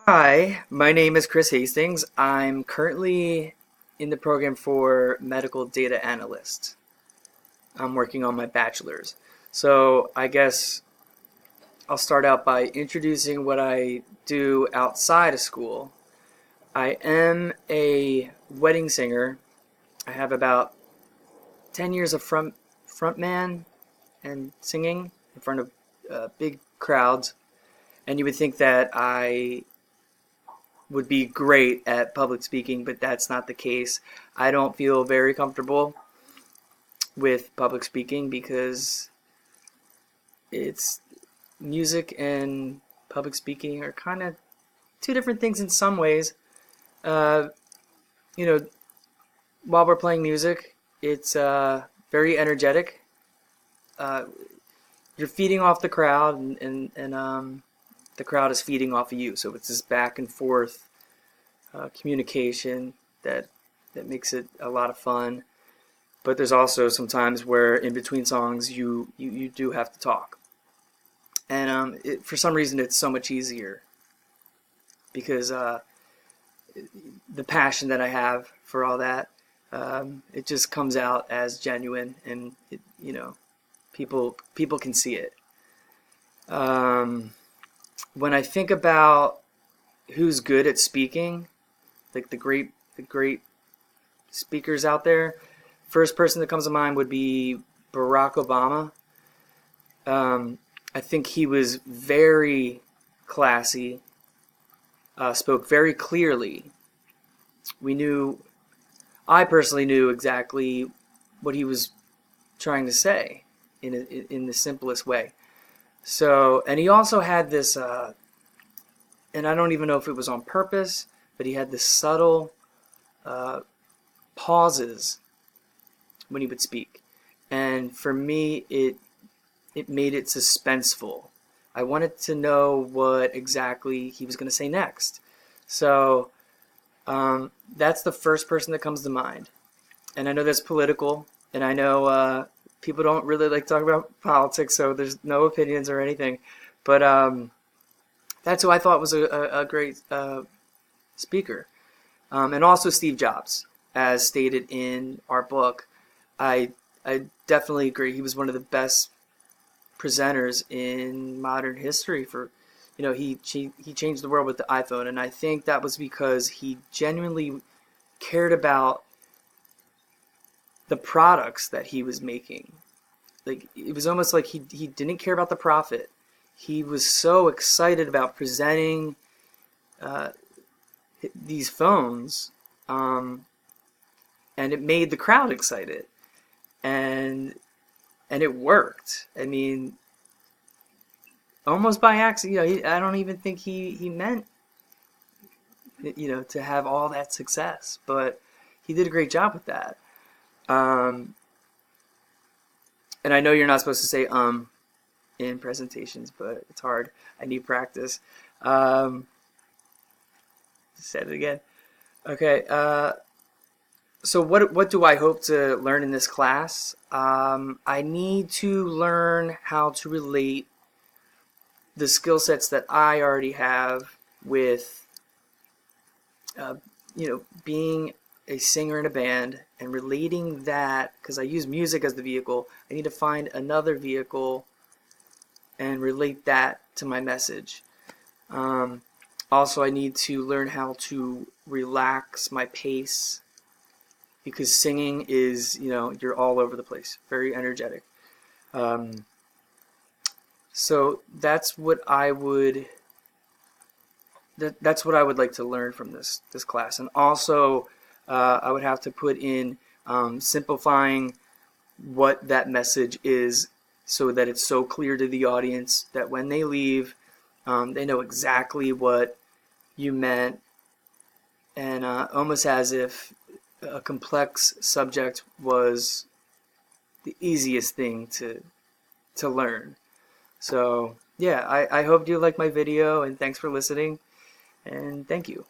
Hi, my name is Chris Hastings. I'm currently in the program for medical data analyst. I'm working on my bachelor's. So I guess I'll start out by introducing what I do outside of school. I am a wedding singer. I have about 10 years of frontman and singing in front of big crowds. And you would think that I would be great at public speaking, but that's not the case. I don't feel very comfortable with public speaking because it's music and public speaking are kind of two different things in some ways. Uh, you know, while we're playing music, it's very energetic. Uh, you're feeding off the crowd, and the crowd is feeding off of you. So it's this back and forth communication that makes it a lot of fun. But there's also some times where in between songs you do have to talk, and for some reason it's so much easier because the passion that I have for all that, it just comes out as genuine, and people can see it. Um, when I think about who's good at speaking, like the great speakers out there, first person that comes to mind would be Barack Obama. I think he was very classy, spoke very clearly. We knew, I personally knew exactly what he was trying to say in the simplest way. So, and he also had this, and I don't even know if it was on purpose, but he had this subtle uh, pauses when he would speak. And for me, it made it suspenseful. I wanted to know what exactly he was going to say next. So that's the first person that comes to mind. And I know that's political, and I know people don't really like talking about politics, so there's no opinions or anything. But that's who I thought was a great speaker. And also Steve Jobs, as stated in our book. I I definitely agree. He was one of the best presenters in modern history. For he changed the world with the iPhone, and I think that was because he genuinely cared about the products that he was making. Like, it was almost like he didn't care about the profit. He was so excited about presenting uh, these phones, um, and it made the crowd excited, and it worked. I mean, almost by accident. I don't even think he meant to have all that success, but he did a great job with that. Um, and I know you're not supposed to say in presentations, but it's hard. I need practice. Um, Said it again. Okay. So what do I hope to learn in this class? I need to learn how to relate the skill sets that I already have with being a singer in a band, and relating that, because I use music as the vehicle. I need to find another vehicle and relate that to my message. Also, I need to learn how to relax my pace, because singing is, you're all over the place, very energetic. Um, so that's what I would like to learn from this class. And also, I would have to put in simplifying what that message is, so that it's so clear to the audience that when they leave, they know exactly what you meant, and almost as if a complex subject was the easiest thing to learn. So yeah, I hope you like my video, and thanks for listening, and thank you.